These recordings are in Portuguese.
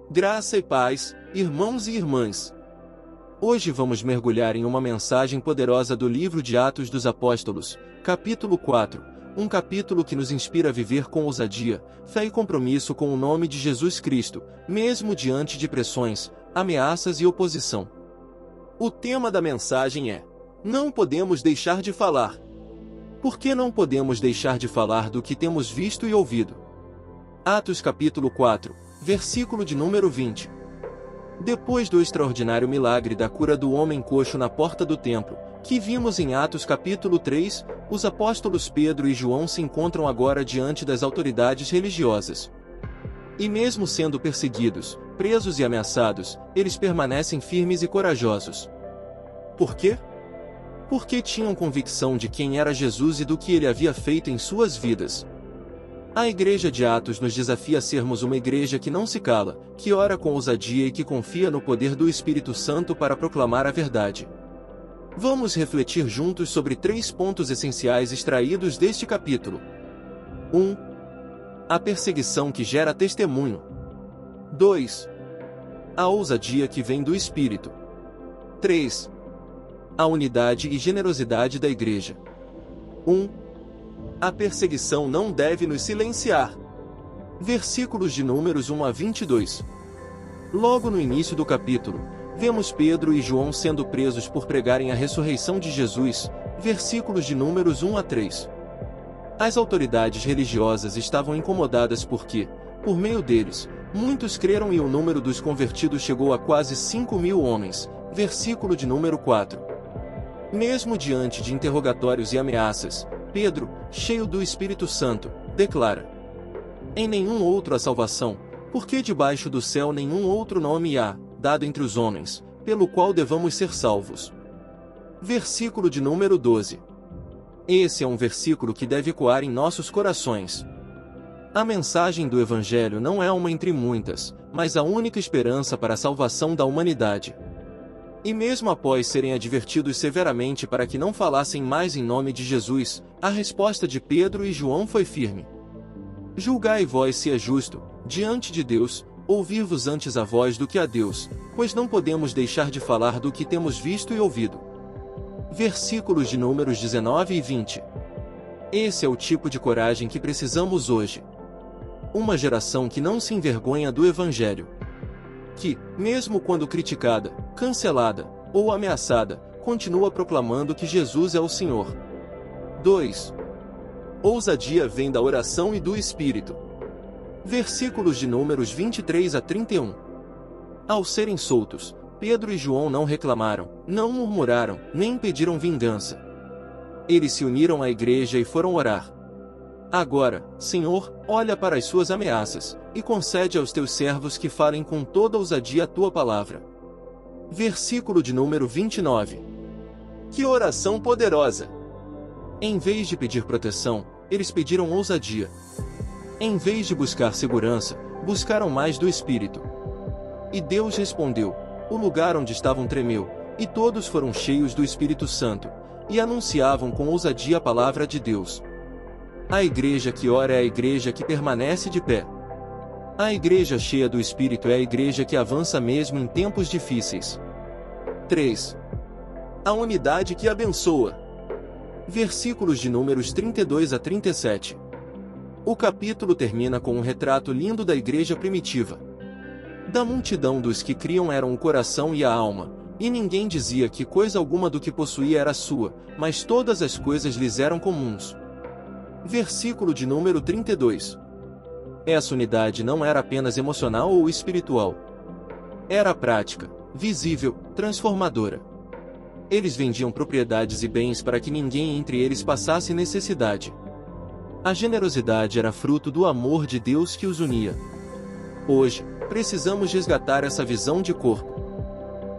Graça e paz, irmãos e irmãs. Hoje vamos mergulhar em uma mensagem poderosa do livro de Atos dos Apóstolos, capítulo 4, um capítulo que nos inspira a viver com ousadia, fé e compromisso com o nome de Jesus Cristo, mesmo diante de pressões, ameaças e oposição. O tema da mensagem é: não podemos deixar de falar. Por que não podemos deixar de falar do que temos visto e ouvido? Atos capítulo 4, versículo de número 20. Depois do extraordinário milagre da cura do homem coxo na porta do templo, que vimos em Atos capítulo 3, os apóstolos Pedro e João se encontram agora diante das autoridades religiosas. E mesmo sendo perseguidos, presos e ameaçados, eles permanecem firmes e corajosos. Por quê? Porque tinham convicção de quem era Jesus e do que ele havia feito em suas vidas. A igreja de Atos nos desafia a sermos uma igreja que não se cala, que ora com ousadia e que confia no poder do Espírito Santo para proclamar a verdade. Vamos refletir juntos sobre 3 pontos essenciais extraídos deste capítulo. 1. A perseguição que gera testemunho. 2. A ousadia que vem do Espírito. 3. A unidade e generosidade da igreja. 1. A perseguição não deve nos silenciar. Versículos de Números 1 a 22. Logo no início do capítulo, vemos Pedro e João sendo presos por pregarem a ressurreição de Jesus, versículos de Números 1 a 3. As autoridades religiosas estavam incomodadas porque, por meio deles, muitos creram e o número dos convertidos chegou a quase 5.000 homens, versículo de número 4. Mesmo diante de interrogatórios e ameaças, Pedro, cheio do Espírito Santo, declara: em nenhum outro há salvação, porque debaixo do céu nenhum outro nome há, dado entre os homens, pelo qual devamos ser salvos. Versículo de número 12. Esse é um versículo que deve ecoar em nossos corações. A mensagem do Evangelho não é uma entre muitas, mas a única esperança para a salvação da humanidade. E mesmo após serem advertidos severamente para que não falassem mais em nome de Jesus, a resposta de Pedro e João foi firme. Julgai vós se é justo, diante de Deus, ouvir-vos antes a vós do que a Deus, pois não podemos deixar de falar do que temos visto e ouvido. Versículos de Números 19 e 20. Esse é o tipo de coragem que precisamos hoje. Uma geração que não se envergonha do Evangelho. Que, mesmo quando criticada, cancelada ou ameaçada, continua proclamando que Jesus é o Senhor. 2. Ousadia vem da oração e do Espírito. Versículos de Números 23 a 31. Ao serem soltos, Pedro e João não reclamaram, não murmuraram, nem pediram vingança. Eles se uniram à igreja e foram orar. Agora, Senhor, olha para as suas ameaças, e concede aos teus servos que falem com toda ousadia a tua palavra. Versículo de número 29. Que oração poderosa! Em vez de pedir proteção, eles pediram ousadia. Em vez de buscar segurança, buscaram mais do Espírito. E Deus respondeu, o lugar onde estavam tremeu, e todos foram cheios do Espírito Santo, e anunciavam com ousadia a palavra de Deus. A igreja que ora é a igreja que permanece de pé. A igreja cheia do Espírito é a igreja que avança mesmo em tempos difíceis. 3. A unidade que abençoa. Versículos de Números 32 a 37. O capítulo termina com um retrato lindo da igreja primitiva. Da multidão dos que criam eram o coração e a alma, e ninguém dizia que coisa alguma do que possuía era sua, mas todas as coisas lhes eram comuns. Versículo de número 32. Essa unidade não era apenas emocional ou espiritual. Era prática, visível, transformadora. Eles vendiam propriedades e bens para que ninguém entre eles passasse necessidade. A generosidade era fruto do amor de Deus que os unia. Hoje, precisamos resgatar essa visão de corpo.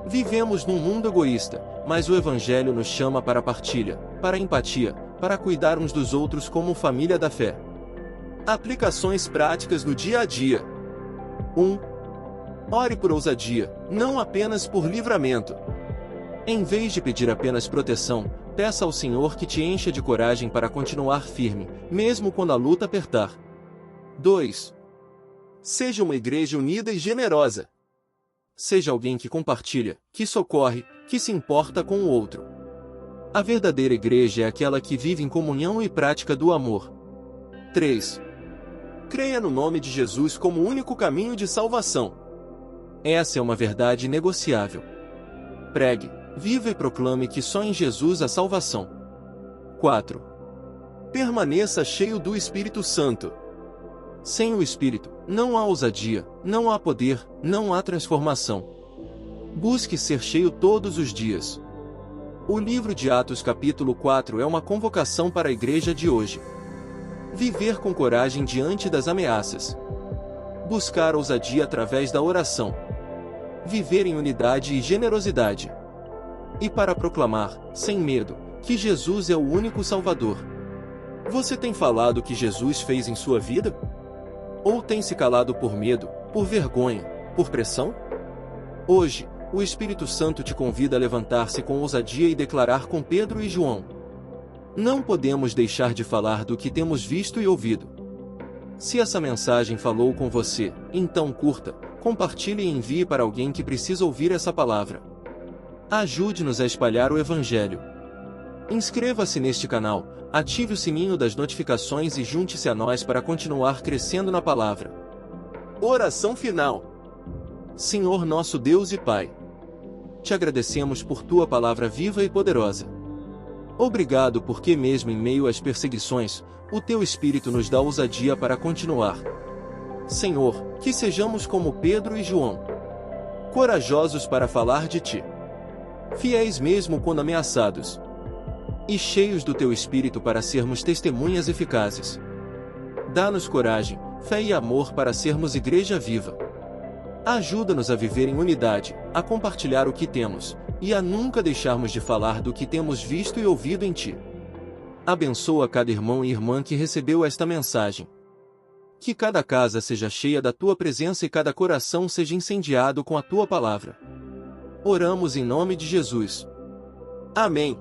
Vivemos num mundo egoísta, mas o Evangelho nos chama para a partilha, para a empatia, para cuidar uns dos outros como família da fé. Aplicações práticas no dia a dia. 1. Ore por ousadia, não apenas por livramento. Em vez de pedir apenas proteção, peça ao Senhor que te encha de coragem para continuar firme, mesmo quando a luta apertar. 2. Seja uma igreja unida e generosa. Seja alguém que compartilha, que socorre, que se importa com o outro. A verdadeira igreja é aquela que vive em comunhão e prática do amor. 3. Creia no nome de Jesus como o único caminho de salvação. Essa é uma verdade inegociável. Pregue, viva e proclame que só em Jesus há salvação. 4. Permaneça cheio do Espírito Santo. Sem o Espírito, não há ousadia, não há poder, não há transformação. Busque ser cheio todos os dias. O livro de Atos capítulo 4 é uma convocação para a igreja de hoje. Viver com coragem diante das ameaças. Buscar ousadia através da oração. Viver em unidade e generosidade. E para proclamar, sem medo, que Jesus é o único Salvador. Você tem falado o que Jesus fez em sua vida? Ou tem se calado por medo, por vergonha, por pressão? Hoje, o Espírito Santo te convida a levantar-se com ousadia e declarar com Pedro e João: não podemos deixar de falar do que temos visto e ouvido. Se essa mensagem falou com você, então curta, compartilhe e envie para alguém que precisa ouvir essa palavra. Ajude-nos a espalhar o Evangelho. Inscreva-se neste canal, ative o sininho das notificações e junte-se a nós para continuar crescendo na palavra. Oração final. Senhor nosso Deus e Pai, te agradecemos por tua palavra viva e poderosa. Obrigado porque mesmo em meio às perseguições, o teu Espírito nos dá ousadia para continuar. Senhor, que sejamos como Pedro e João, corajosos para falar de ti, fiéis mesmo quando ameaçados, e cheios do teu Espírito para sermos testemunhas eficazes. Dá-nos coragem, fé e amor para sermos igreja viva. Ajuda-nos a viver em unidade, a compartilhar o que temos, e a nunca deixarmos de falar do que temos visto e ouvido em ti. Abençoa cada irmão e irmã que recebeu esta mensagem. Que cada casa seja cheia da tua presença e cada coração seja incendiado com a tua palavra. Oramos em nome de Jesus. Amém.